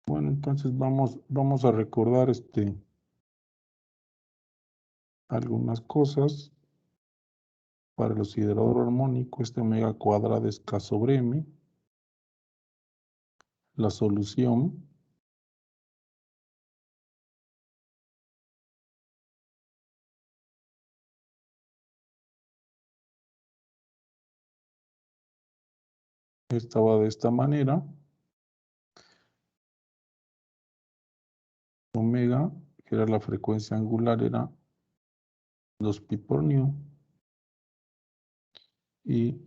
Bueno, entonces vamos a recordar algunas cosas. Para el oxidador armónico, omega cuadrado es K sobre M. La solución estaba de esta manera. Omega, que era la frecuencia angular, era 2pi por nu. Y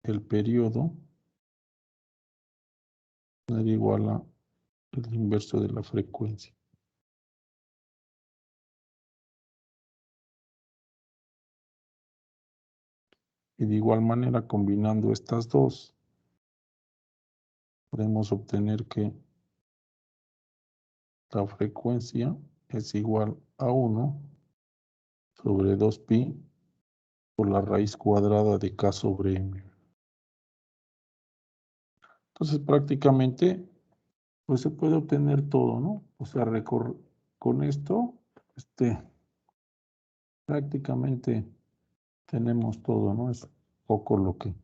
el periodo era igual a el inverso de la frecuencia. Y de igual manera, combinando estas dos, podemos obtener que la frecuencia es igual a 1 sobre 2pi por la raíz cuadrada de K sobre M. Entonces, prácticamente, pues se puede obtener todo, ¿no? O sea, con esto, prácticamente tenemos todo, ¿no? Es poco lo que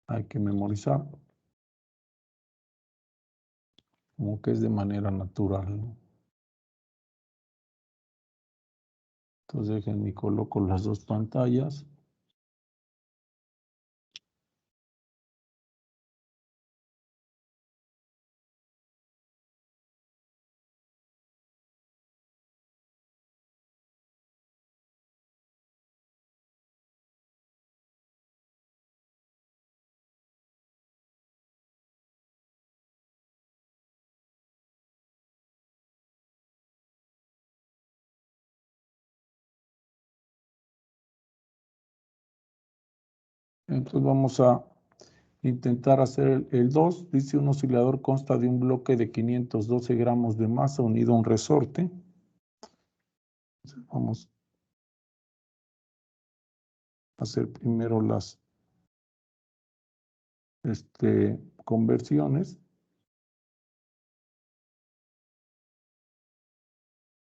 hay que memorizar, como que es de manera natural, ¿no? Entonces, déjenme coloco las dos pantallas. Entonces, vamos a intentar hacer el 2. Dice, un oscilador consta de un bloque de 512 gramos de masa unido a un resorte. Entonces, vamos a hacer primero las conversiones.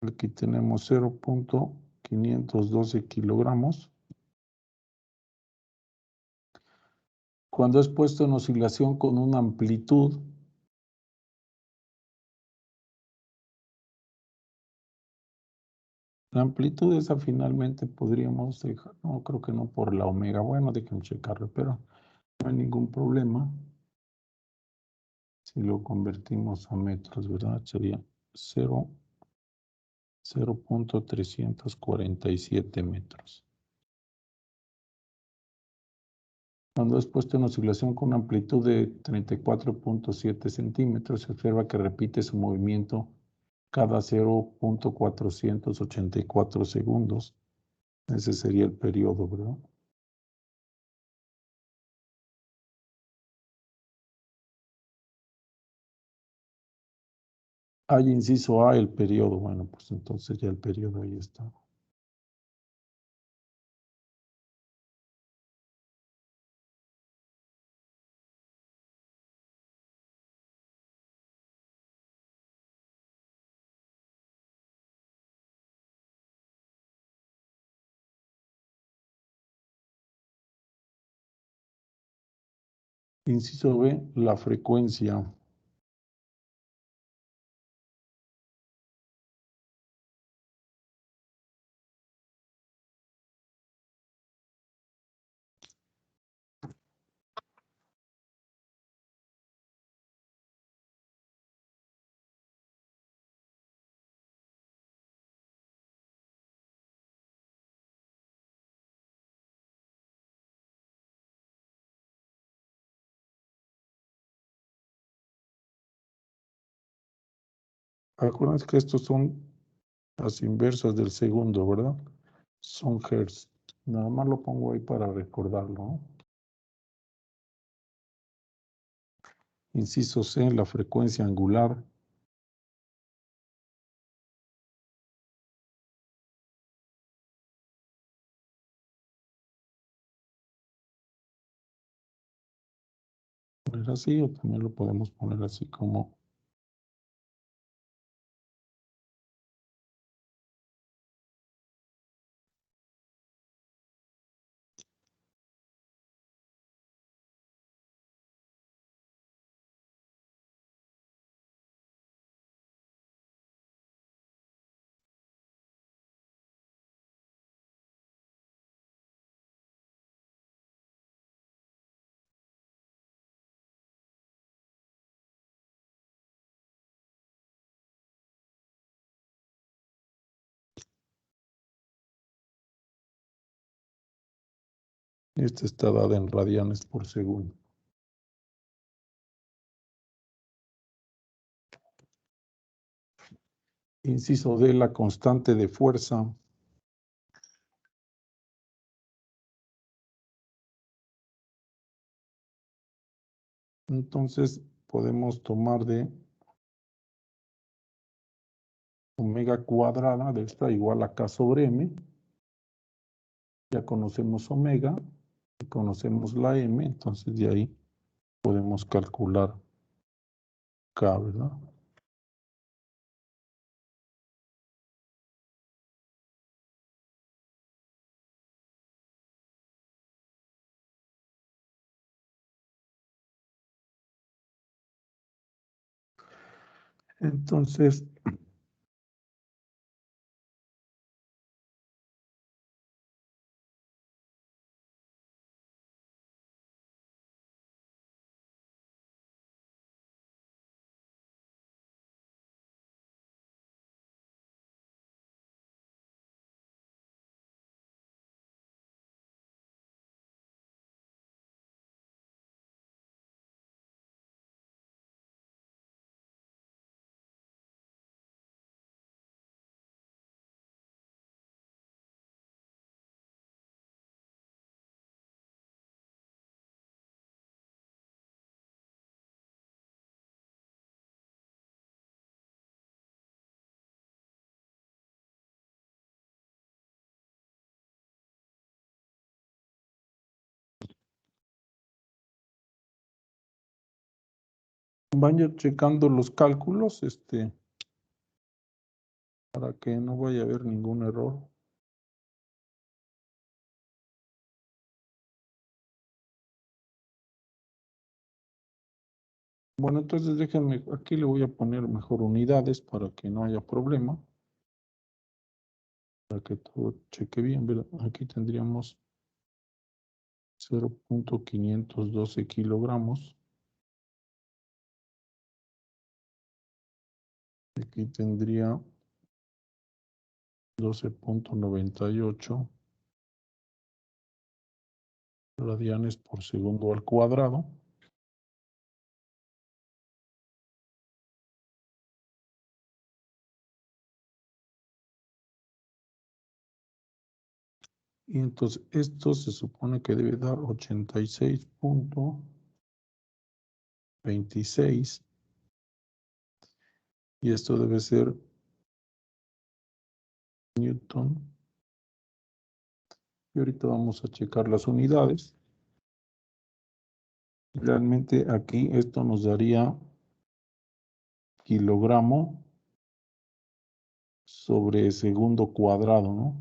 Aquí tenemos 0.512 kilogramos. Cuando es puesto en oscilación con una amplitud la amplitud esa finalmente podríamos dejar, no creo que no por la omega, bueno, déjenme checarlo, pero no hay ningún problema. Si lo convertimos a metros, ¿verdad? Sería 0.347 metros. Cuando es puesto en oscilación con una amplitud de 34.7 centímetros, se observa que repite su movimiento cada 0.484 segundos. Ese sería el periodo, ¿verdad? Hay inciso A, el periodo. Bueno, pues entonces ya el periodo ahí está. Inciso B, la frecuencia. Acuérdense que estos son las inversas del segundo, ¿verdad? Son hertz. Nada más lo pongo ahí para recordarlo, ¿no? Inciso C, la frecuencia angular. poner así o también lo podemos poner así como esta está dada en radianes por segundo. Inciso D, la constante de fuerza. Entonces podemos tomar de omega cuadrada de esta igual a K sobre M. Ya conocemos omega, y conocemos la M, entonces de ahí podemos calcular K, ¿verdad? Entonces, vayan checando los cálculos, para que no vaya a haber ningún error. Bueno, entonces déjenme, aquí le voy a poner mejor unidades para que no haya problema, para que todo cheque bien. ¿Verdad? Aquí tendríamos 0.512 kilogramos. Aquí tendría 12.98 radianes por segundo al cuadrado. Y entonces esto se supone que debe dar 86.26. Y esto debe ser Newton. Y ahorita vamos a checar las unidades. Realmente aquí esto nos daría kilogramo sobre segundo cuadrado, ¿no?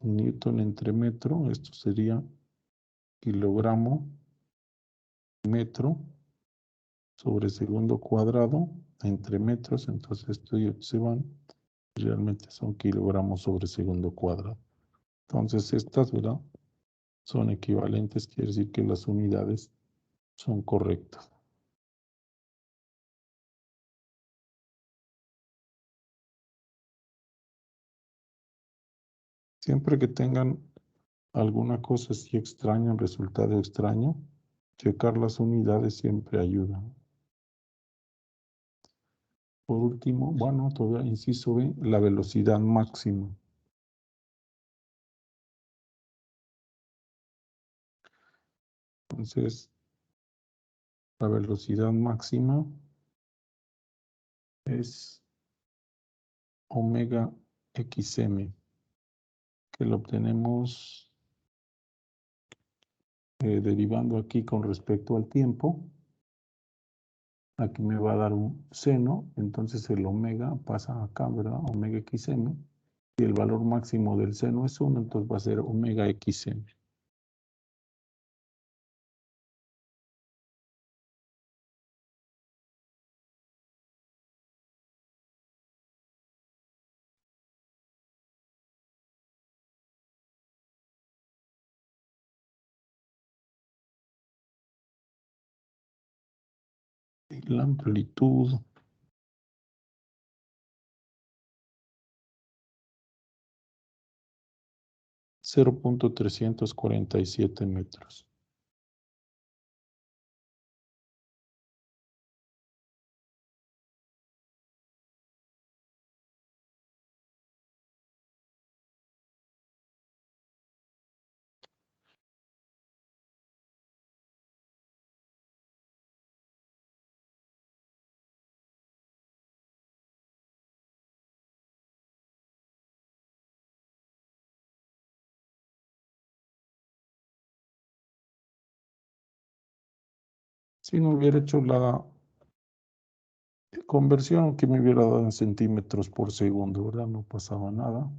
Newton entre metro, esto sería kilogramo metro sobre segundo cuadrado entre metros, entonces esto se van, realmente son kilogramos sobre segundo cuadrado. Entonces estas, ¿verdad? Son equivalentes, quiere decir que las unidades son correctas. Siempre que tengan alguna cosa así extraña, un resultado extraño, checar las unidades siempre ayuda. Por último, bueno, todavía inciso B, la velocidad máxima. Entonces, la velocidad máxima es omega xm, que lo obtenemos derivando aquí con respecto al tiempo. Aquí me va a dar un seno, entonces el omega pasa acá, ¿verdad? Omega xm. Y el valor máximo del seno es 1, entonces va a ser omega xm. Y la amplitud 0.347 metros. Si no hubiera hecho la conversión, que me hubiera dado en centímetros por segundo, ¿verdad? No pasaba nada.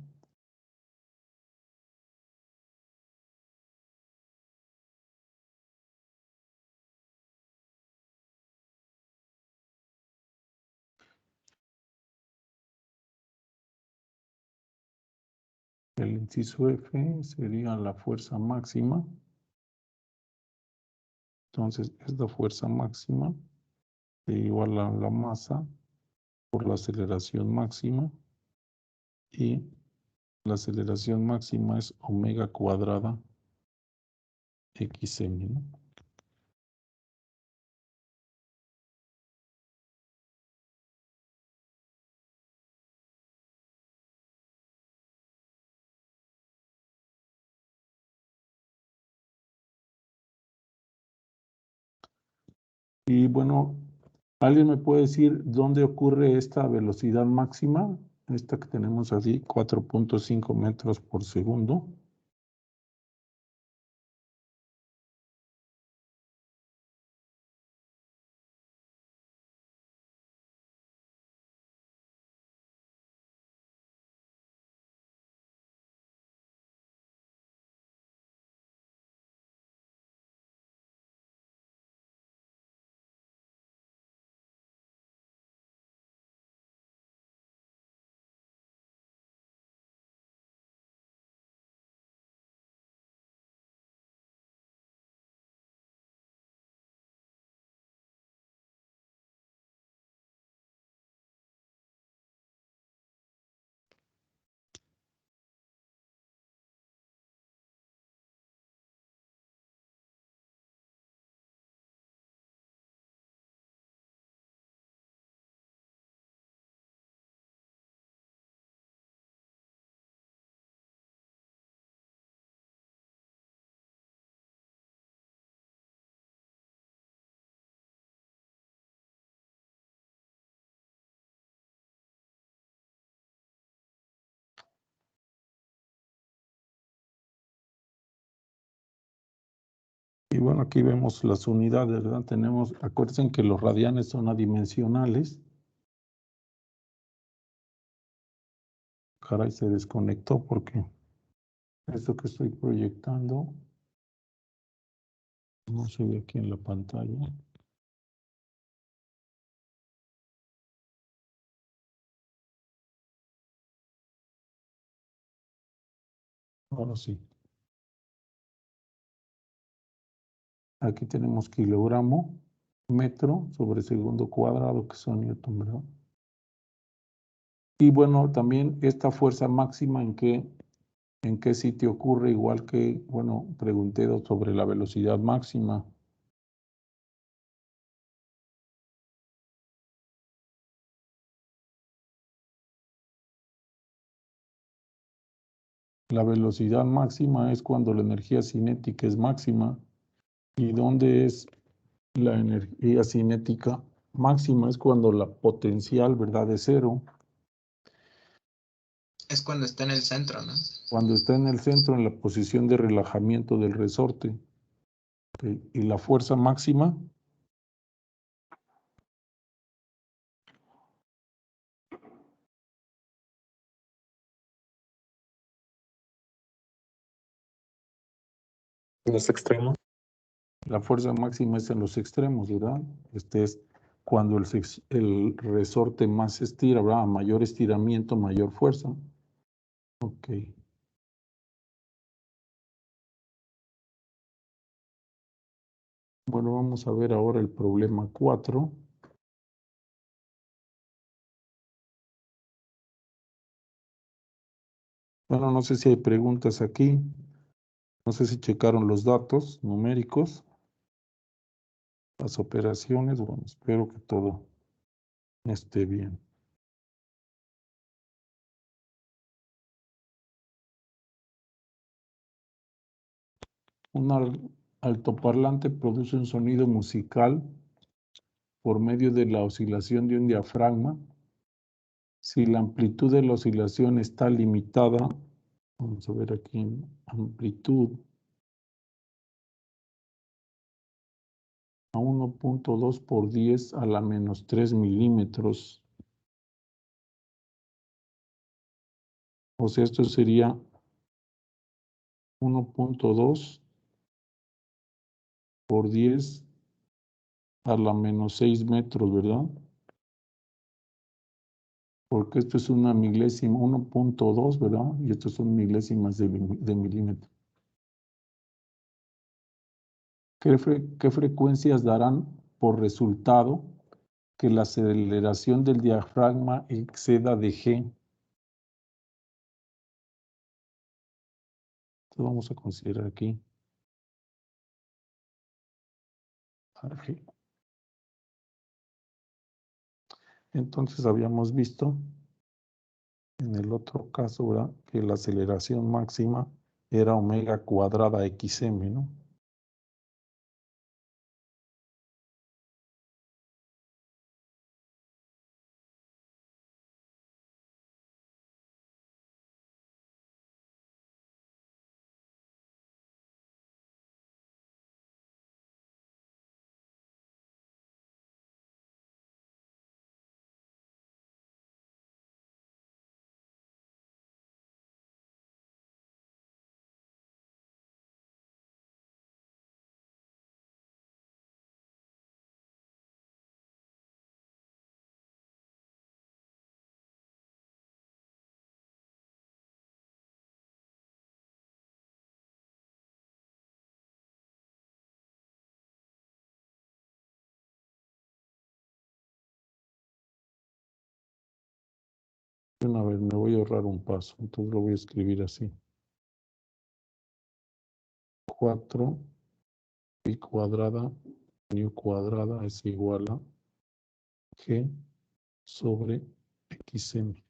El inciso F sería la fuerza máxima. Entonces, esta fuerza máxima es igual a la masa por la aceleración máxima. Y la aceleración máxima es omega cuadrada xm, ¿no? Y bueno, ¿alguien me puede decir dónde ocurre esta velocidad máxima? Esta que tenemos así, 4.5 metros por segundo. Y bueno, aquí vemos las unidades, ¿verdad? Tenemos, acuérdense que los radianes son adimensionales. Caray, se desconectó porque esto que estoy proyectando no se ve aquí en la pantalla. Ahora sí. Aquí tenemos kilogramo, metro sobre segundo cuadrado, que son newton, ¿verdad? Y bueno, también esta fuerza máxima en qué sitio ocurre, igual que, bueno, pregunté sobre la velocidad máxima. La velocidad máxima es cuando la energía cinética es máxima. ¿Y dónde es la energía cinética máxima? Es cuando la potencial, ¿verdad?, es cero. Es cuando está en el centro, ¿no? Cuando está en el centro, en la posición de relajamiento del resorte. ¿Y la fuerza máxima? En los extremos. La fuerza máxima es en los extremos, ¿verdad? Este es cuando el resorte más se estira, ¿verdad? A mayor estiramiento, mayor fuerza. Ok. Bueno, vamos a ver ahora el problema 4. Bueno, no sé si hay preguntas aquí. No sé si checaron los datos numéricos, las operaciones. Bueno, espero que todo esté bien. Un altoparlante produce un sonido musical por medio de la oscilación de un diafragma. Si la amplitud de la oscilación está limitada, vamos a ver aquí, amplitud a 1.2 por 10 a la menos 3 milímetros. O sea, esto sería 1.2 por 10 a la menos 6 metros, ¿verdad? Porque esto es una milésima, 1.2, ¿verdad? Y esto son milésimas de milímetro. ¿Qué frecuencias darán por resultado que la aceleración del diafragma exceda de G? Entonces vamos a considerar aquí a G. Entonces habíamos visto en el otro caso, ¿verdad? Que la aceleración máxima era omega cuadrada xm, ¿no? Bueno, a ver, me voy a ahorrar un paso, entonces lo voy a escribir así. 4 pi cuadrada, nu cuadrada es igual a G sobre xm.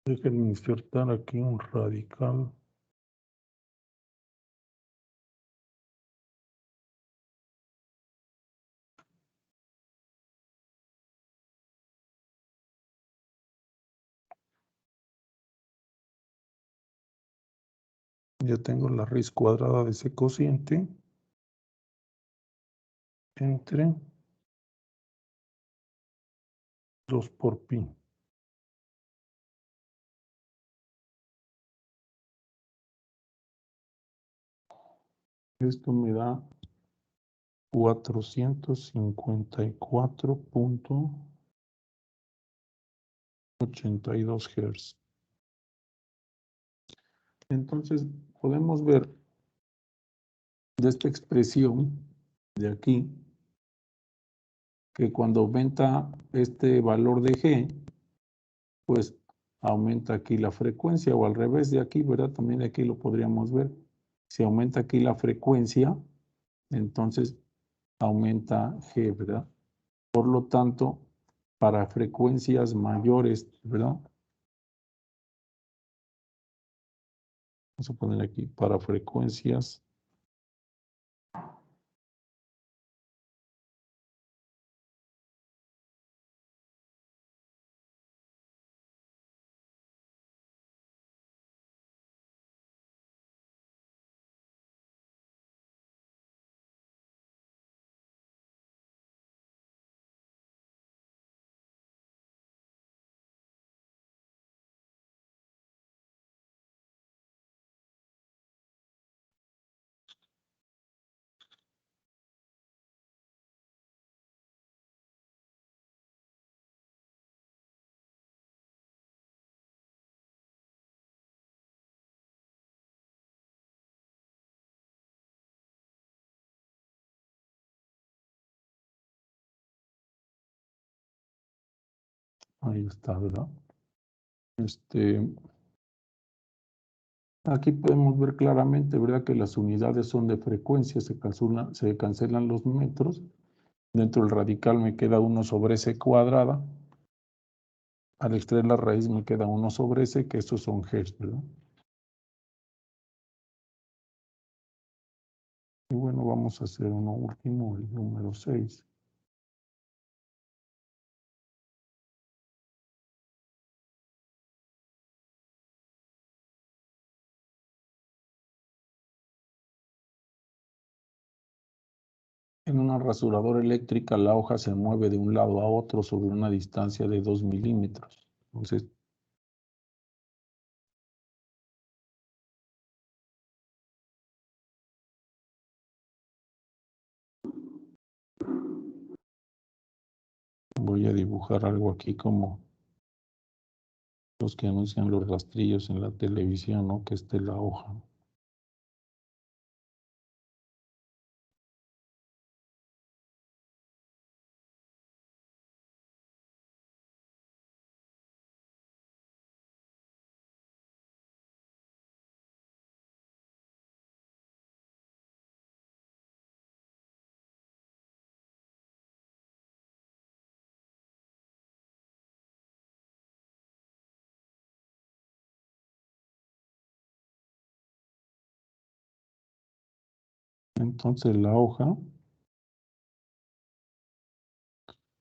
Déjenme insertar aquí un radical. Ya tengo la raíz cuadrada de ese cociente entre 2 por pi. Esto me da 454,82 Hz. Entonces, podemos ver de esta expresión de aquí que cuando aumenta este valor de G, pues aumenta aquí la frecuencia, o al revés de aquí, ¿verdad? También aquí lo podríamos ver. Si aumenta aquí la frecuencia, entonces aumenta G, ¿verdad? Por lo tanto, para frecuencias mayores, ¿verdad? Vamos a poner aquí, para frecuencias ahí está, ¿verdad? Aquí podemos ver claramente, ¿verdad? Que las unidades son de frecuencia, se cancelan los metros. Dentro del radical me queda 1 sobre c cuadrada. Al extraer la raíz me queda 1 sobre c, que estos son Hz, ¿verdad? Y bueno, vamos a hacer uno último, el número 6. En una rasuradora eléctrica, la hoja se mueve de un lado a otro sobre una distancia de 2 milímetros. Entonces, voy a dibujar algo aquí como los que anuncian los rastrillos en la televisión, ¿no? Que esté la hoja. Entonces la hoja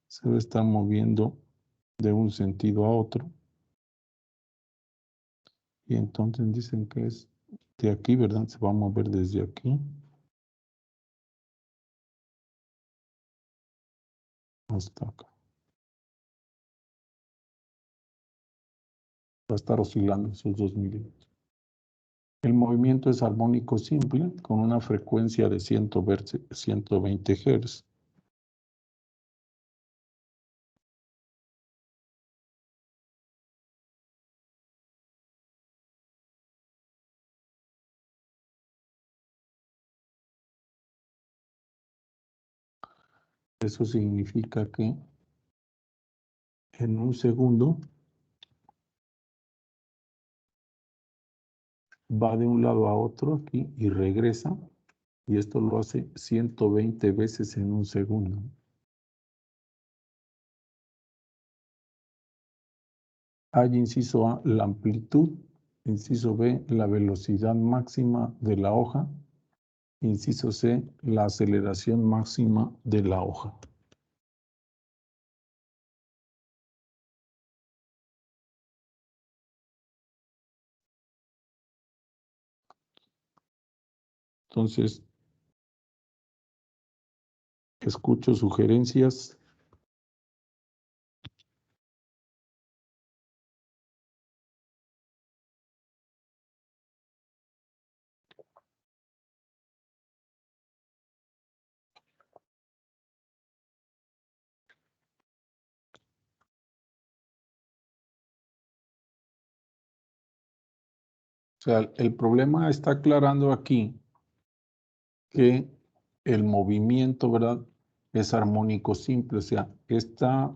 se va a estar moviendo de un sentido a otro. Y entonces dicen que es de aquí, ¿verdad? Se va a mover desde aquí hasta acá. Va a estar oscilando esos 2 milímetros. El movimiento es armónico simple con una frecuencia de 120 Hz. Eso significa que en un segundo va de un lado a otro aquí y regresa, y esto lo hace 120 veces en un segundo. Hay, inciso A, la amplitud. Inciso B, la velocidad máxima de la hoja. Inciso C, la aceleración máxima de la hoja. Entonces, escucho sugerencias. O sea, el problema está aclarando aquí que el movimiento, ¿verdad? Es armónico simple. O sea, esta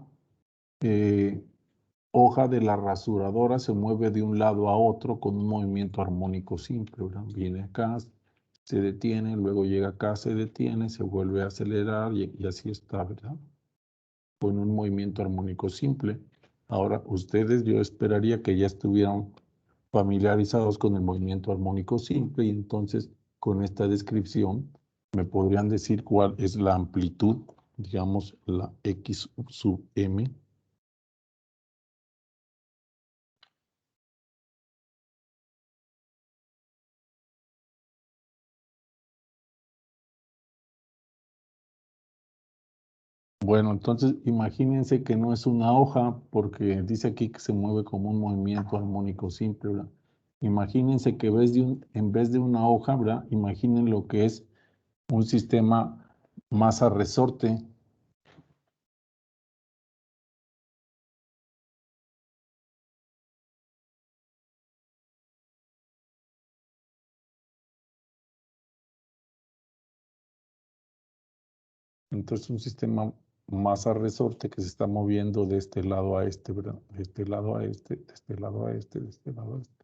eh, hoja de la rasuradora se mueve de un lado a otro con un movimiento armónico simple, ¿verdad? Viene acá, se detiene, luego llega acá, se detiene, se vuelve a acelerar y así está, ¿verdad? Con un movimiento armónico simple. Ahora, ustedes, yo esperaría que ya estuvieran familiarizados con el movimiento armónico simple y entonces con esta descripción me podrían decir cuál es la amplitud, digamos, la X sub M. Bueno, entonces imagínense que no es una hoja porque dice aquí que se mueve como un movimiento armónico simple, ¿verdad? Imagínense que en vez de una hoja, ¿verdad? Imaginen lo que es un sistema masa-resorte. Entonces un sistema masa-resorte que se está moviendo de este lado a este, ¿verdad? De este lado a este, de este lado a este, de este lado a este.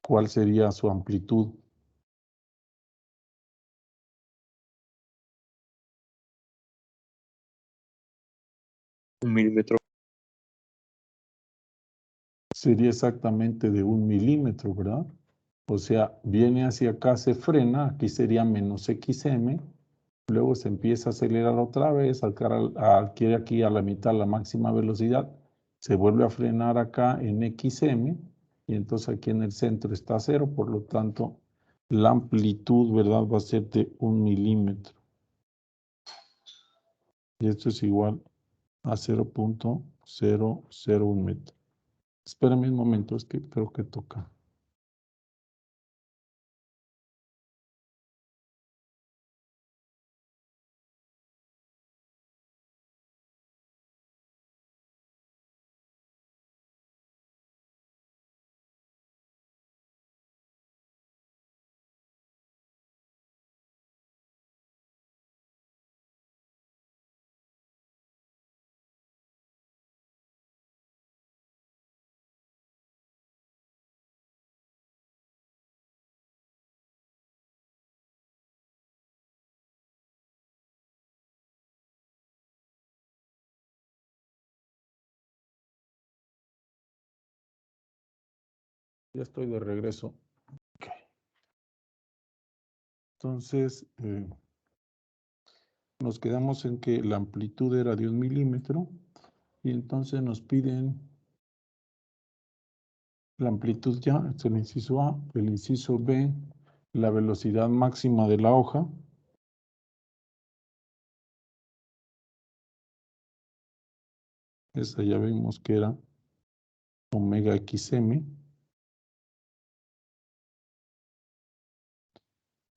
¿Cuál sería su amplitud? 1 milímetro. Sería exactamente de 1 milímetro, ¿verdad? O sea, viene hacia acá, se frena, aquí sería menos XM, luego se empieza a acelerar otra vez, adquiere aquí a la mitad la máxima velocidad, se vuelve a frenar acá en XM, y entonces aquí en el centro está cero, por lo tanto, la amplitud, ¿verdad? Va a ser de 1 milímetro. Y esto es igual a 0.001 metro. Espérame un momento, es que creo que toca. Ya estoy de regreso. Ok. Entonces, nos quedamos en que la amplitud era de 1 milímetro y entonces nos piden la amplitud ya, es el inciso A, el inciso B, la velocidad máxima de la hoja. Esa ya vimos que era omega XM.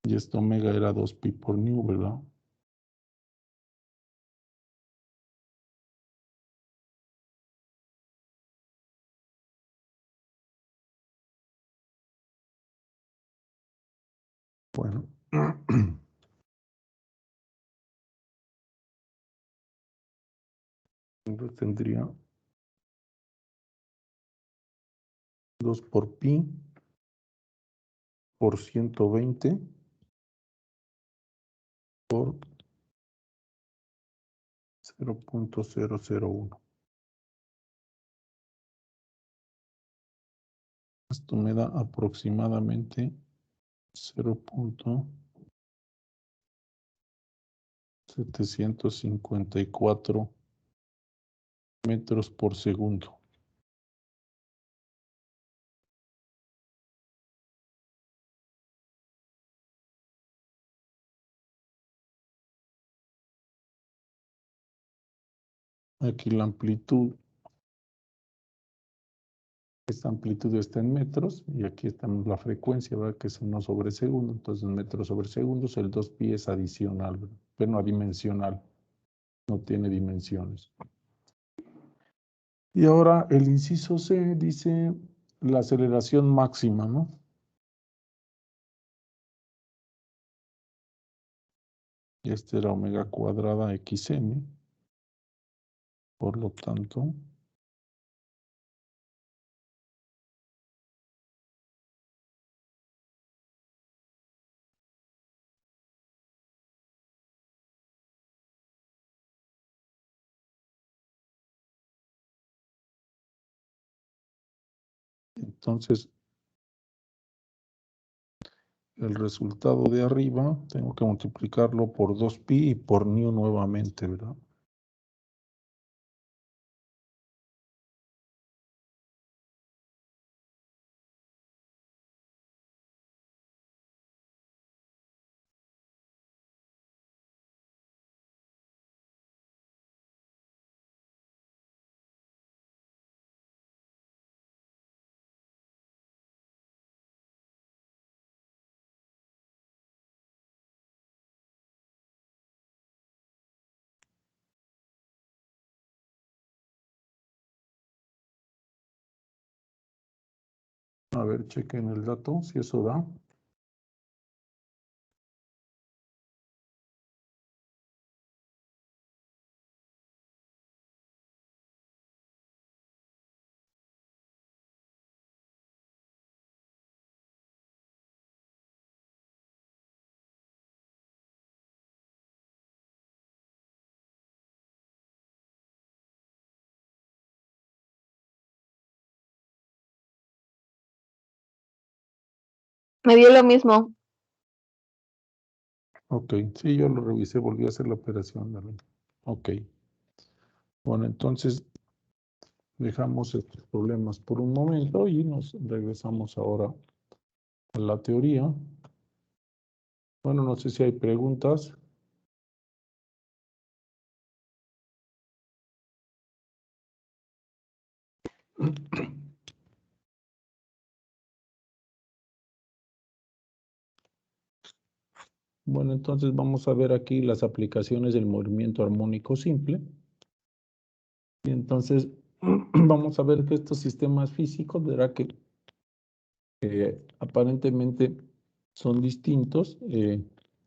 Y esta omega era 2pi por nu, ¿verdad? Bueno. Entonces tendría 2 por pi por 120 por 0.001. Esto me da aproximadamente 0.754 metros por segundo. Aquí la amplitud, esta amplitud está en metros y aquí está la frecuencia, ¿verdad? Que es 1 sobre segundo. Entonces, metros sobre segundos, el 2pi es adicional, ¿verdad? Pero no adimensional, no tiene dimensiones. Y ahora el inciso C dice la aceleración máxima, ¿no? Y este era omega cuadrada xm. Por lo tanto, entonces el resultado de arriba tengo que multiplicarlo por 2pi y por nu nuevamente, ¿verdad? A ver, chequen el dato, si eso da. Me dio lo mismo. Ok, sí, yo lo revisé, volví a hacer la operación, ¿verdad? Ok. Bueno, entonces dejamos estos problemas por un momento y nos regresamos ahora a la teoría. Bueno, no sé si hay preguntas. Bueno, entonces vamos a ver aquí las aplicaciones del movimiento armónico simple. Y entonces vamos a ver que estos sistemas físicos, verá que aparentemente son distintos.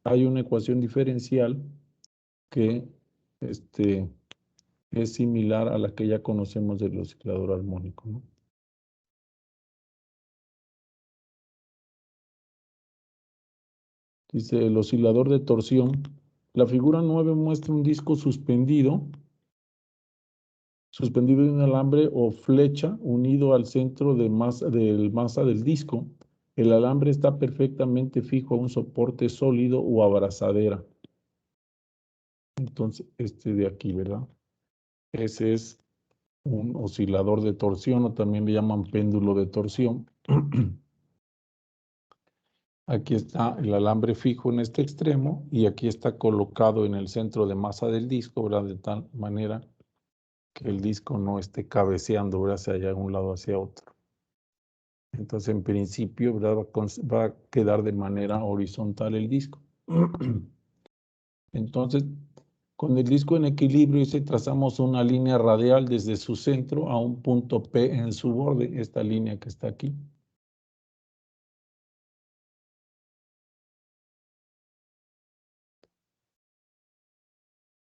Hay una ecuación diferencial que es similar a la que ya conocemos del oscilador armónico, ¿no? Dice el oscilador de torsión. La figura 9 muestra un disco suspendido de un alambre o flecha unido al centro de masa del disco. El alambre está perfectamente fijo a un soporte sólido o abrazadera. Entonces, este de aquí, ¿verdad? Ese es un oscilador de torsión o también le llaman péndulo de torsión. Aquí está el alambre fijo en este extremo y aquí está colocado en el centro de masa del disco, ¿verdad? De tal manera que el disco no esté cabeceando, ¿verdad? Hacia allá, de un lado hacia otro. Entonces, en principio, ¿verdad? Va a quedar de manera horizontal el disco. Entonces, con el disco en equilibrio, trazamos una línea radial desde su centro a un punto P en su borde, esta línea que está aquí.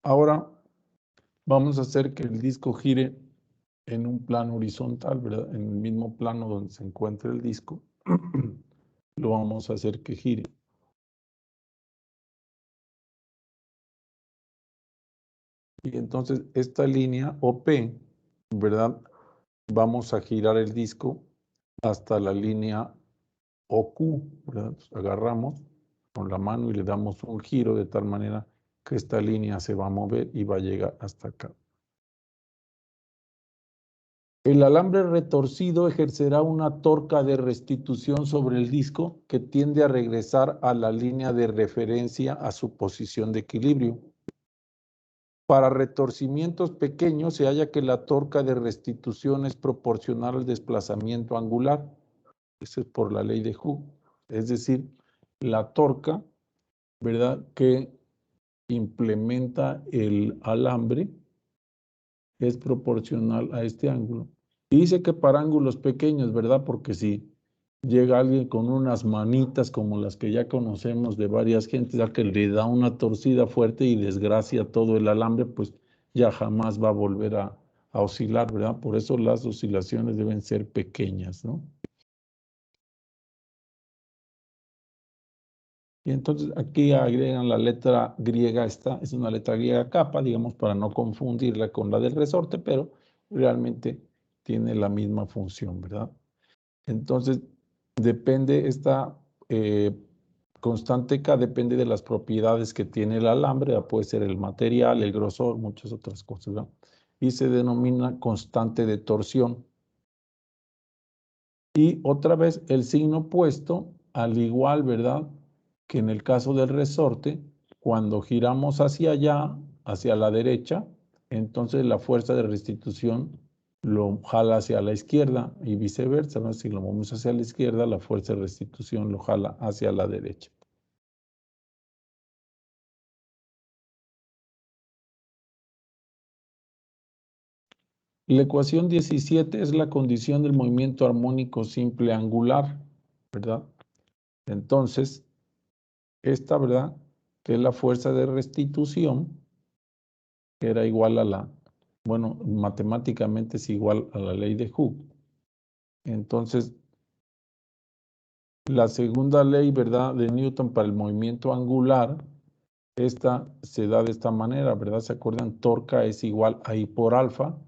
Ahora vamos a hacer que el disco gire en un plano horizontal, ¿verdad? En el mismo plano donde se encuentra el disco, lo vamos a hacer que gire. Y entonces esta línea OP, ¿verdad? Vamos a girar el disco hasta la línea OQ, ¿verdad? Pues agarramos con la mano y le damos un giro de tal manera que esta línea se va a mover y va a llegar hasta acá. El alambre retorcido ejercerá una torca de restitución sobre el disco que tiende a regresar a la línea de referencia a su posición de equilibrio. Para retorcimientos pequeños se halla que la torca de restitución es proporcional al desplazamiento angular. Eso es por la ley de Hooke. Es decir, la torca, ¿verdad?, que implementa el alambre es proporcional a este ángulo. Y dice que para ángulos pequeños, ¿verdad? Porque si llega alguien con unas manitas como las que ya conocemos de varias gentes, ya que le da una torcida fuerte y desgracia todo el alambre, pues ya jamás va a volver a oscilar, ¿verdad? Por eso las oscilaciones deben ser pequeñas, ¿no? Y entonces aquí agregan la letra griega, esta es una letra griega kappa, digamos, para no confundirla con la del resorte, pero realmente tiene la misma función, ¿verdad? Entonces, depende esta constante K, depende de las propiedades que tiene el alambre, puede ser el material, el grosor, muchas otras cosas, ¿verdad? Y se denomina constante de torsión. Y otra vez el signo opuesto, al igual, ¿verdad?, que en el caso del resorte, cuando giramos hacia allá, hacia la derecha, entonces la fuerza de restitución lo jala hacia la izquierda y viceversa, ¿no? Si lo movemos hacia la izquierda, la fuerza de restitución lo jala hacia la derecha. La ecuación 17 es la condición del movimiento armónico simple angular, ¿verdad? Entonces, esta, ¿verdad?, que es la fuerza de restitución, era igual a la, bueno, matemáticamente es igual a la ley de Hooke. Entonces, la segunda ley, ¿verdad?, de Newton para el movimiento angular, esta se da de esta manera, ¿verdad? ¿Se acuerdan? Torca es igual a I por alfa,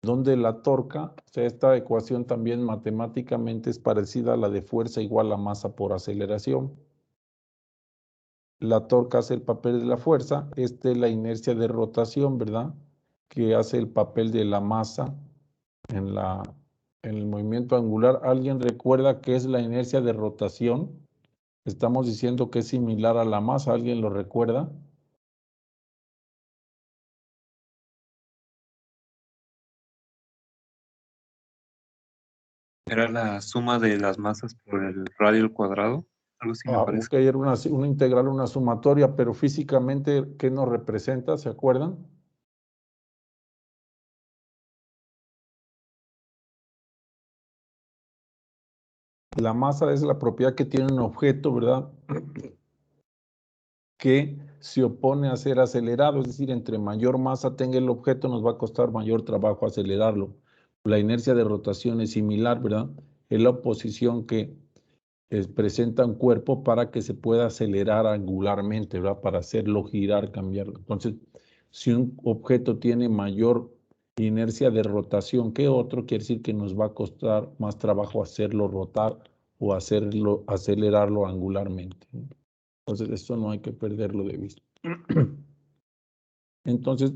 donde la torca, o sea, esta ecuación también matemáticamente es parecida a la de fuerza igual a masa por aceleración. La torca hace el papel de la fuerza, es la inercia de rotación, ¿verdad?, que hace el papel de la masa en el movimiento angular. ¿Alguien recuerda qué es la inercia de rotación? Estamos diciendo que es similar a la masa. ¿Alguien lo recuerda? Era la suma de las masas por el radio al cuadrado, algo así me parece. Ok, era una integral, una sumatoria, pero físicamente, ¿qué nos representa? ¿Se acuerdan? La masa es la propiedad que tiene un objeto, ¿verdad?, que se opone a ser acelerado, es decir, entre mayor masa tenga el objeto, nos va a costar mayor trabajo acelerarlo. La inercia de rotación es similar, ¿verdad? Es la oposición que presenta un cuerpo para que se pueda acelerar angularmente, ¿verdad? Para hacerlo girar, cambiar. Entonces, si un objeto tiene mayor inercia de rotación que otro, quiere decir que nos va a costar más trabajo hacerlo rotar o hacerlo acelerarlo angularmente. Entonces, esto no hay que perderlo de vista. Entonces,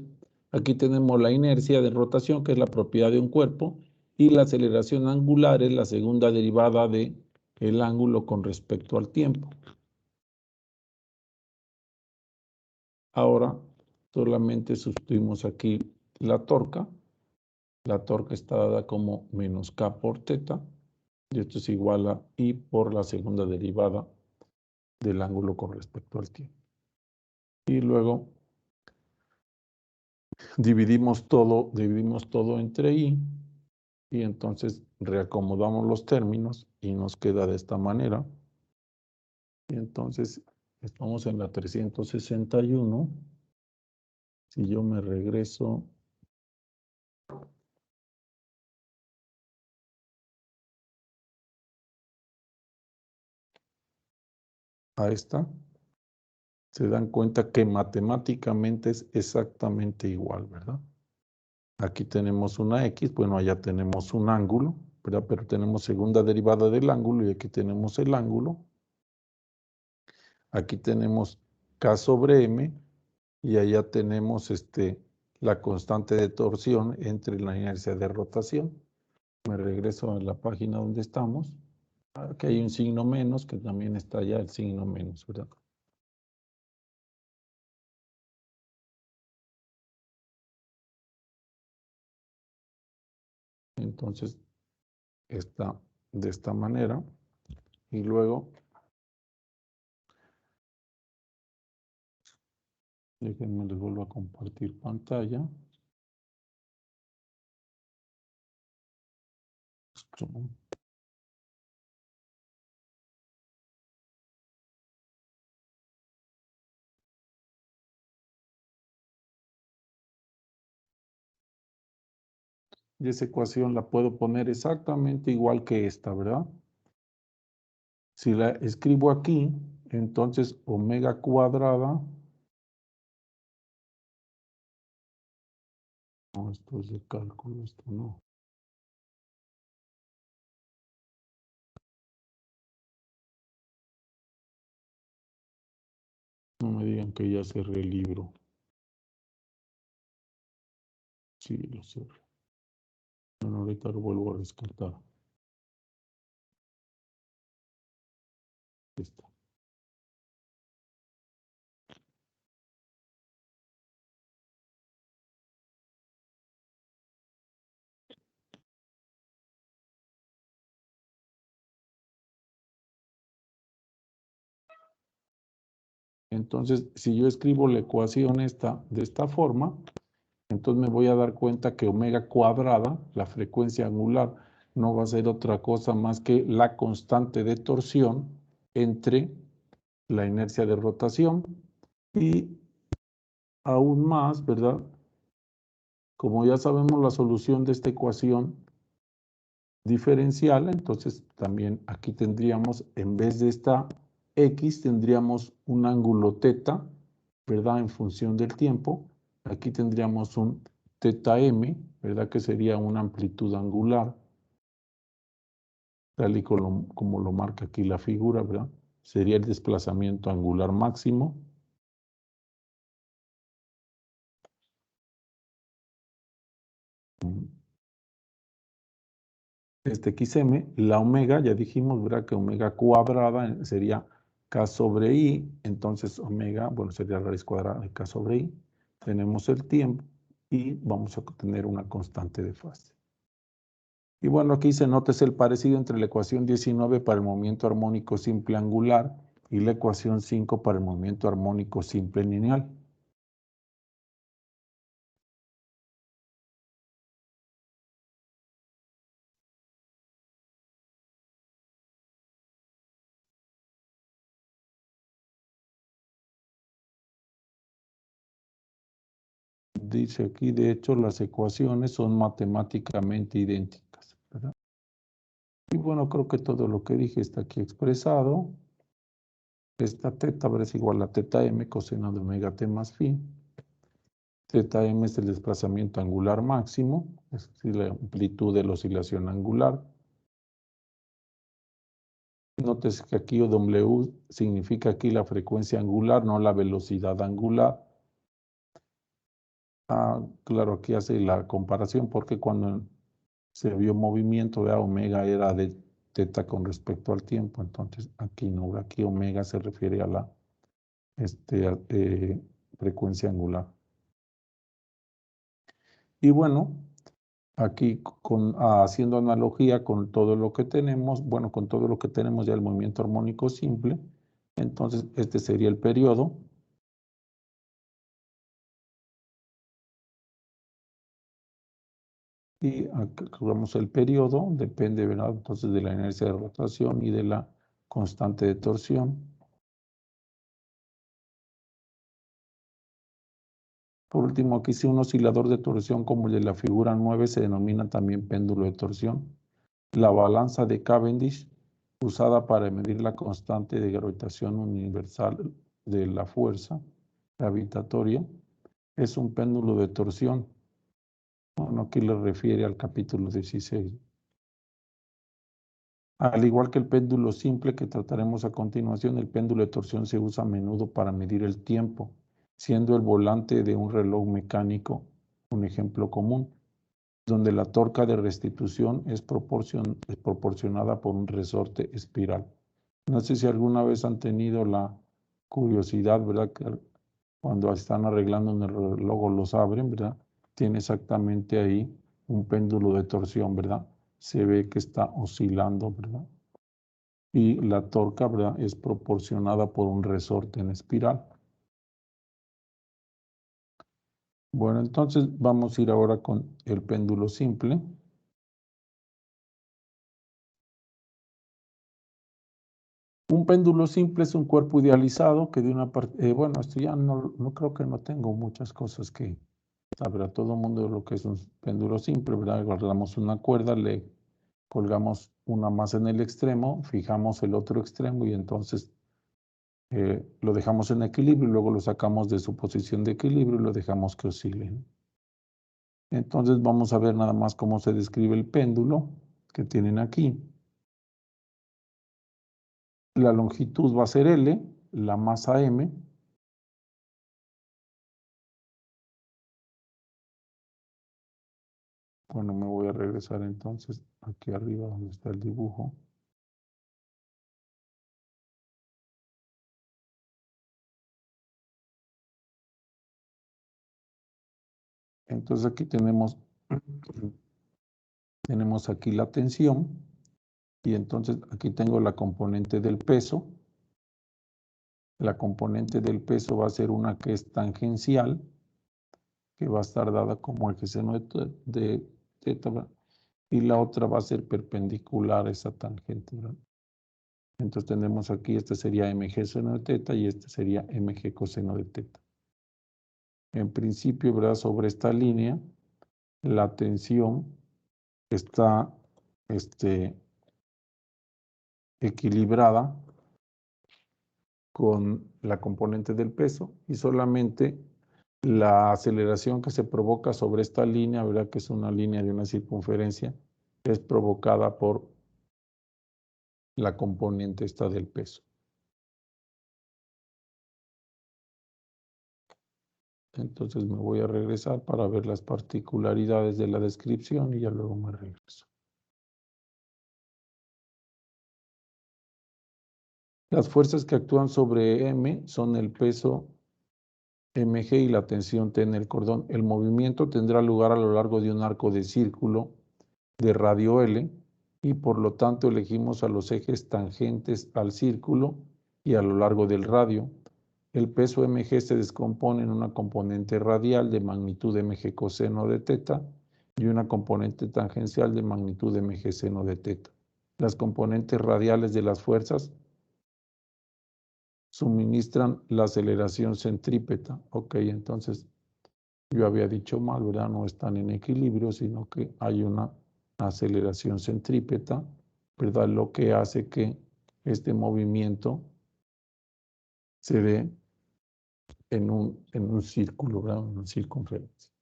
aquí tenemos la inercia de rotación, que es la propiedad de un cuerpo, y la aceleración angular es la segunda derivada de el ángulo con respecto al tiempo. Ahora, solamente sustituimos aquí la torca. La torca está dada como menos K por teta, y esto es igual a I por la segunda derivada del ángulo con respecto al tiempo. Y luego dividimos todo entre I, y entonces reacomodamos los términos y nos queda de esta manera. Y entonces estamos en la 361. Si yo me regreso a esta, se dan cuenta que matemáticamente es exactamente igual, ¿verdad? Aquí tenemos una X, bueno, allá tenemos un ángulo, ¿verdad? Pero tenemos segunda derivada del ángulo y aquí tenemos el ángulo. Aquí tenemos K sobre M y allá tenemos la constante de torsión entre la inercia de rotación. Me regreso a la página donde estamos. Aquí hay un signo menos, que también está allá el signo menos, ¿verdad? Entonces, está de esta manera. Y luego, déjenme les vuelvo a compartir pantalla. Y esa ecuación la puedo poner exactamente igual que esta, ¿verdad? Si la escribo aquí, entonces omega cuadrada. No, esto es de cálculo, esto no. No me digan que ya cerré el libro. Sí, lo cerré. Bueno, ahorita lo vuelvo a rescatar. Está. Entonces, si yo escribo la ecuación esta de esta forma, entonces me voy a dar cuenta que omega cuadrada, la frecuencia angular, no va a ser otra cosa más que la constante de torsión entre la inercia de rotación y aún más, ¿verdad? Como ya sabemos la solución de esta ecuación diferencial, entonces también aquí tendríamos, en vez de esta X, tendríamos un ángulo θ, ¿verdad? En función del tiempo. Aquí tendríamos un θm, ¿verdad? Que sería una amplitud angular, tal y como lo marca aquí la figura, ¿verdad? Sería el desplazamiento angular máximo. Este xm, la omega, ya dijimos, ¿verdad? Que omega cuadrada sería k sobre i, entonces omega, bueno, sería la raíz cuadrada de k sobre i. Tenemos el tiempo y vamos a tener una constante de fase. Y bueno, aquí se nota el parecido entre la ecuación 19 para el movimiento armónico simple angular y la ecuación 5 para el movimiento armónico simple lineal. Dice aquí, de hecho, las ecuaciones son matemáticamente idénticas, ¿verdad? Y bueno, creo que todo lo que dije está aquí expresado. Esta teta es igual a teta m coseno de omega t más phi. Teta m es el desplazamiento angular máximo, es decir, la amplitud de la oscilación angular. Nótese que aquí W significa aquí la frecuencia angular, no la velocidad angular. Claro, aquí hace la comparación porque cuando se vio movimiento, de omega era de teta con respecto al tiempo, entonces aquí no, aquí omega se refiere a la frecuencia angular. Y bueno, aquí haciendo analogía con todo lo que tenemos, bueno, con todo lo que tenemos ya el movimiento armónico simple, entonces este sería el periodo. Y calculamos el periodo, depende, ¿verdad? Entonces de la inercia de rotación y de la constante de torsión. Por último, aquí si un oscilador de torsión como el de la figura 9 se denomina también péndulo de torsión. La balanza de Cavendish, usada para medir la constante de gravitación universal de la fuerza gravitatoria, es un péndulo de torsión. Bueno, aquí le refiere al capítulo 16. Al igual que el péndulo simple que trataremos a continuación, el péndulo de torsión se usa a menudo para medir el tiempo, siendo el volante de un reloj mecánico un ejemplo común, donde la torca de restitución es proporcionada por un resorte espiral. No sé si alguna vez han tenido la curiosidad, ¿verdad? Que cuando están arreglando un reloj o los abren, ¿verdad? Tiene exactamente ahí un péndulo de torsión, ¿verdad? Se ve que está oscilando, ¿verdad? Y la torca, ¿verdad? Es proporcionada por un resorte en espiral. Bueno, entonces vamos a ir ahora con el péndulo simple. Un péndulo simple es un cuerpo idealizado que de una parte, bueno, esto ya no creo que no tengo muchas cosas que saber a todo el mundo lo que es un péndulo simple, ¿verdad? Agarramos una cuerda, le colgamos una masa en el extremo, fijamos el otro extremo y entonces lo dejamos en equilibrio y luego lo sacamos de su posición de equilibrio y lo dejamos que oscile. Entonces vamos a ver nada más cómo se describe el péndulo que tienen aquí. La longitud va a ser L, la masa M. Bueno, me voy a regresar entonces aquí arriba donde está el dibujo. Entonces aquí tenemos aquí la tensión y entonces aquí tengo la componente del peso. La componente del peso va a ser una que es tangencial, que va a estar dada como eje seno de teta, y la otra va a ser perpendicular a esa tangente, ¿verdad? Entonces tenemos aquí, este sería mg seno de teta y este sería mg coseno de teta. En principio, ¿verdad? Sobre esta línea, la tensión está equilibrada con la componente del peso y solamente la aceleración que se provoca sobre esta línea, ¿verdad? Que es una línea de una circunferencia, es provocada por la componente esta del peso. Entonces me voy a regresar para ver las particularidades de la descripción y ya luego me regreso. Las fuerzas que actúan sobre M son el peso mg y la tensión T en el cordón. El movimiento tendrá lugar a lo largo de un arco de círculo de radio L y por lo tanto elegimos a los ejes tangentes al círculo y a lo largo del radio. El peso mg se descompone en una componente radial de magnitud mg coseno de teta y una componente tangencial de magnitud mg seno de teta. Las componentes radiales de las fuerzas suministran la aceleración centrípeta. Ok, entonces yo había dicho mal, ¿verdad? No están en equilibrio, sino que hay una aceleración centrípeta, ¿verdad? Lo que hace que este movimiento se dé en un círculo, ¿verdad? En una circunferencia.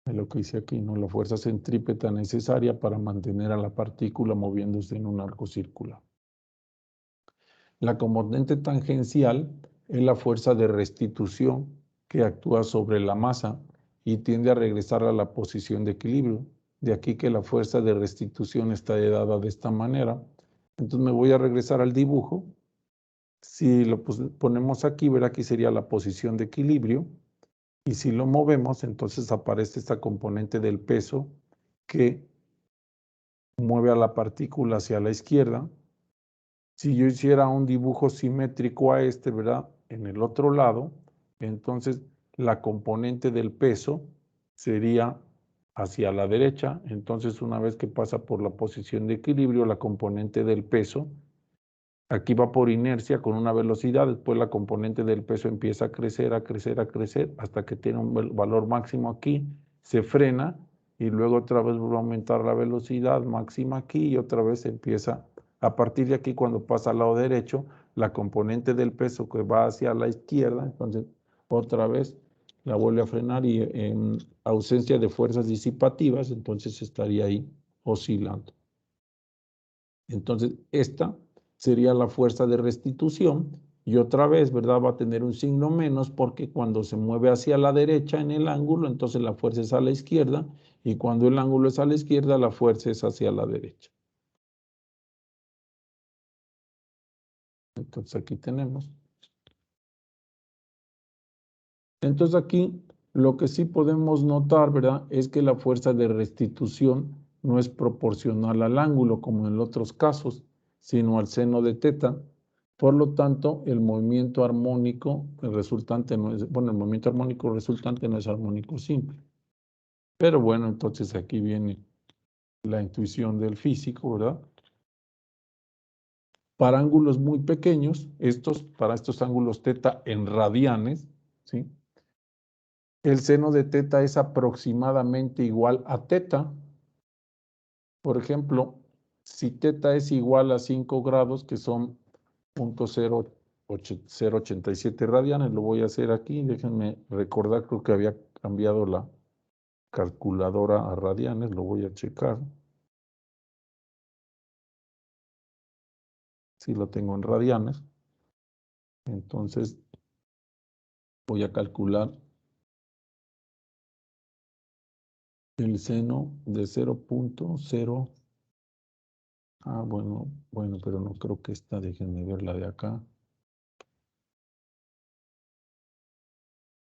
Es lo que hice aquí, ¿no? La fuerza centrípeta necesaria para mantener a la partícula moviéndose en un arco circular. La componente tangencial es la fuerza de restitución que actúa sobre la masa y tiende a regresar a la posición de equilibrio. De aquí que la fuerza de restitución está dada de esta manera. Entonces me voy a regresar al dibujo. Si lo ponemos aquí, verá que sería la posición de equilibrio. Y si lo movemos, entonces aparece esta componente del peso que mueve a la partícula hacia la izquierda. Si yo hiciera un dibujo simétrico a este, ¿verdad? En el otro lado, entonces la componente del peso sería hacia la derecha. Entonces, una vez que pasa por la posición de equilibrio, la componente del peso, aquí va por inercia con una velocidad, después la componente del peso empieza a crecer, a crecer, a crecer, hasta que tiene un valor máximo aquí, se frena y luego otra vez vuelve a aumentar la velocidad máxima aquí y otra vez empieza. A partir de aquí, cuando pasa al lado derecho, la componente del peso que va hacia la izquierda, entonces otra vez la vuelve a frenar y en ausencia de fuerzas disipativas, entonces estaría ahí oscilando. Entonces, esta sería la fuerza de restitución y otra vez, ¿verdad? Va a tener un signo menos porque cuando se mueve hacia la derecha en el ángulo, entonces la fuerza es a la izquierda y cuando el ángulo es a la izquierda, la fuerza es hacia la derecha. Entonces, aquí tenemos. Entonces, aquí lo que sí podemos notar, ¿verdad? Es que la fuerza de restitución no es proporcional al ángulo, como en los otros casos, sino al seno de teta. Por lo tanto, el movimiento armónico resultante no es, bueno, el movimiento armónico resultante no es armónico simple. Pero bueno, entonces aquí viene la intuición del físico, ¿verdad? Para ángulos muy pequeños, para estos ángulos teta en radianes, ¿sí? El seno de teta es aproximadamente igual a teta. Por ejemplo, si teta es igual a 5 grados, que son 0.087 radianes, lo voy a hacer aquí. Déjenme recordar, creo que había cambiado la calculadora a radianes, lo voy a checar. Sí, lo tengo en radianes. Entonces, voy a calcular el seno de 0.0. Bueno, pero no creo que esta, déjenme ver la de acá.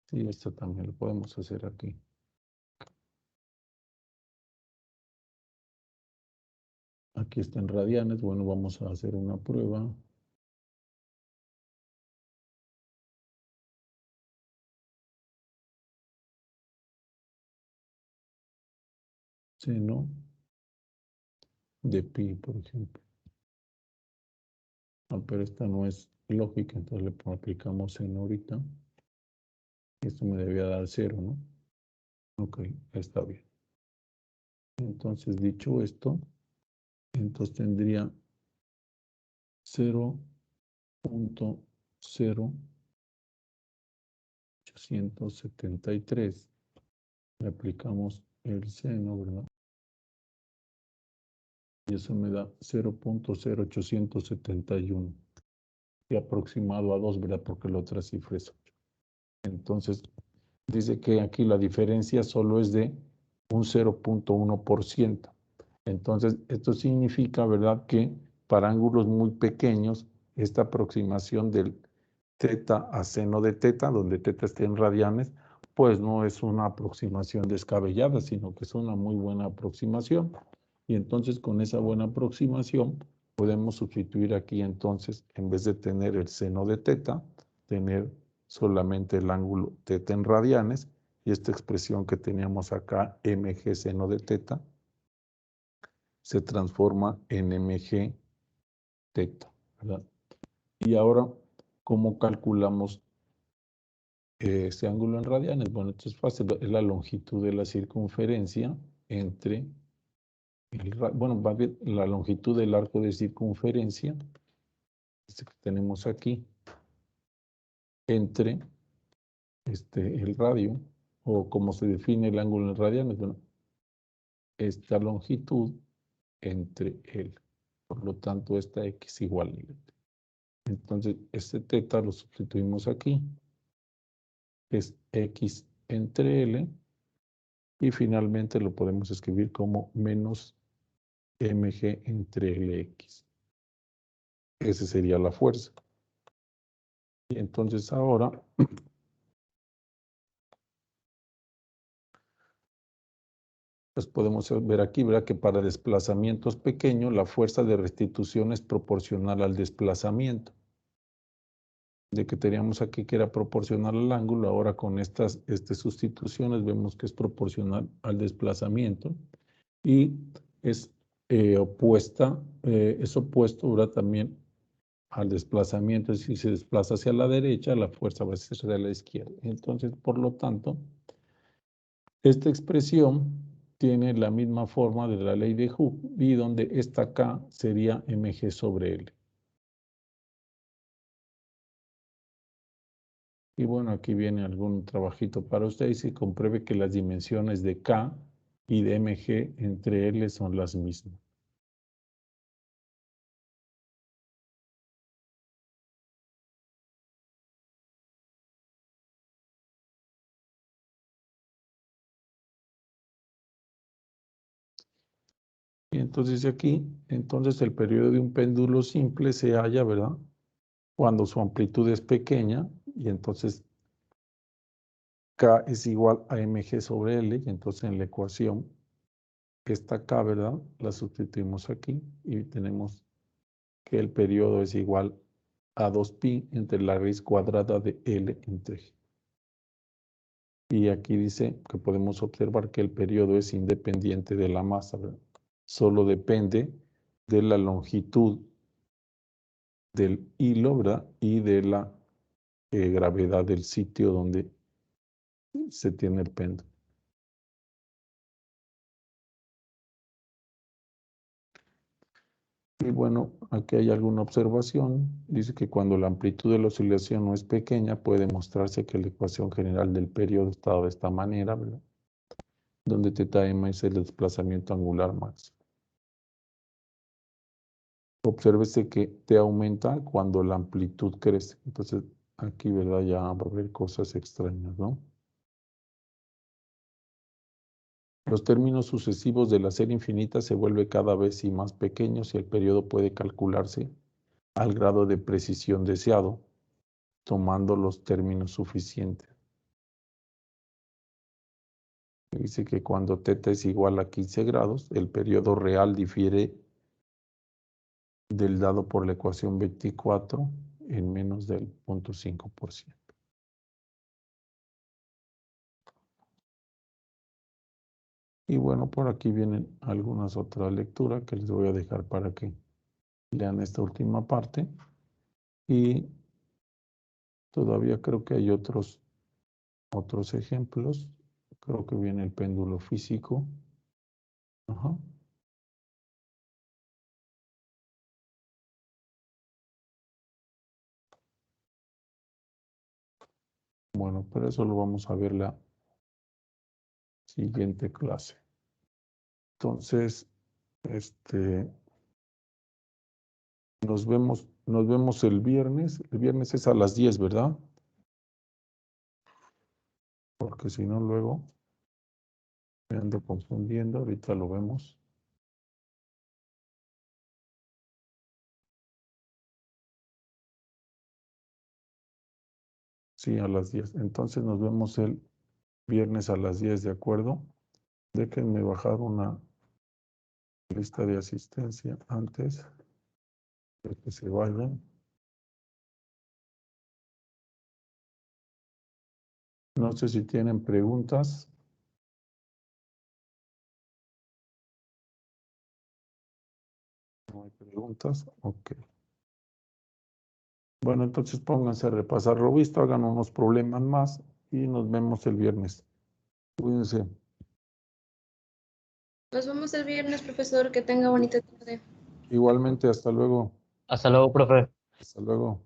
Sí, esto también lo podemos hacer aquí. Aquí está en radianes. Bueno, vamos a hacer una prueba. Seno de pi, por ejemplo. Pero esta no es lógica, entonces le aplicamos seno ahorita. Esto me debía dar 0, ¿no? Ok, está bien. Entonces, dicho esto, entonces tendría 0.0873. Le aplicamos el seno, ¿verdad? Y eso me da 0.0871. Y aproximado a 2, ¿verdad? Porque la otra cifra es 8. Entonces, dice que aquí la diferencia solo es de un 0.1%. Entonces, esto significa, ¿verdad?, que para ángulos muy pequeños, esta aproximación del teta a seno de teta, donde teta esté en radianes, pues no es una aproximación descabellada, sino que es una muy buena aproximación. Y entonces, con esa buena aproximación, podemos sustituir aquí entonces, en vez de tener el seno de teta, tener solamente el ángulo teta en radianes, y esta expresión que teníamos acá, mg seno de teta, se transforma en mg teta, ¿verdad? Y ahora, ¿cómo calculamos este ángulo en radianes? Bueno, esto es fácil, es la longitud de la circunferencia entre, más bien la longitud del arco de circunferencia, este que tenemos aquí, entre el radio, o como se define el ángulo en radianes, bueno, esta longitud entre él. Por lo tanto, esta x igual a L. Entonces, este teta lo sustituimos aquí. Es x entre L. Y finalmente lo podemos escribir como menos mg entre Lx. Esa sería la fuerza. Y entonces ahora pues podemos ver aquí, ¿verdad?, que para desplazamientos pequeños la fuerza de restitución es proporcional al desplazamiento. De que teníamos aquí que era proporcional al ángulo, ahora con estas sustituciones vemos que es proporcional al desplazamiento y es es opuesto, ¿verdad?, también al desplazamiento. Si se desplaza hacia la derecha, la fuerza va a ser hacia la izquierda. Entonces, por lo tanto, esta expresión tiene la misma forma de la ley de Hooke, y donde esta K sería mg sobre L. Y bueno, aquí viene algún trabajito para ustedes y compruebe que las dimensiones de K y de mg entre L son las mismas. Y entonces dice aquí, entonces el periodo de un péndulo simple se halla, ¿verdad? Cuando su amplitud es pequeña y entonces K es igual a mg sobre L y entonces en la ecuación esta K, ¿verdad? La sustituimos aquí y tenemos que el periodo es igual a 2pi entre la raíz cuadrada de L entre G. Y aquí dice que podemos observar que el periodo es independiente de la masa, ¿verdad? Solo depende de la longitud del hilo, ¿verdad? Y de la gravedad del sitio donde se tiene el péndulo. Y bueno, aquí hay alguna observación. Dice que cuando la amplitud de la oscilación no es pequeña, puede mostrarse que la ecuación general del periodo está de esta manera, ¿verdad? Donde θm es el desplazamiento angular máximo. Obsérvese que T aumenta cuando la amplitud crece. Entonces, aquí, ¿verdad? Ya va a haber cosas extrañas, ¿no? Los términos sucesivos de la serie infinita se vuelven cada vez más pequeños y el periodo puede calcularse al grado de precisión deseado, tomando los términos suficientes. Dice que cuando θ es igual a 15 grados, el periodo real difiere del dado por la ecuación 24 en menos del 0.5%. Y bueno, por aquí vienen algunas otras lecturas que les voy a dejar para que lean esta última parte. Y todavía creo que hay otros ejemplos. Creo que viene el péndulo físico. Ajá. Bueno, pero eso lo vamos a ver la siguiente clase. Entonces, nos vemos el viernes. El viernes es a las 10, ¿verdad? Porque si no, luego me ando confundiendo. Ahorita lo vemos. Sí, a las 10. Entonces nos vemos el viernes a las 10, ¿de acuerdo? Déjenme bajar una lista de asistencia antes de que se vayan. No sé si tienen preguntas. No hay preguntas. Ok. Bueno, entonces pónganse a repasar lo visto, hagan unos problemas más y nos vemos el viernes. Cuídense. Nos vemos el viernes, profesor. Que tenga bonita tarde. Igualmente, hasta luego. Hasta luego, profe. Hasta luego.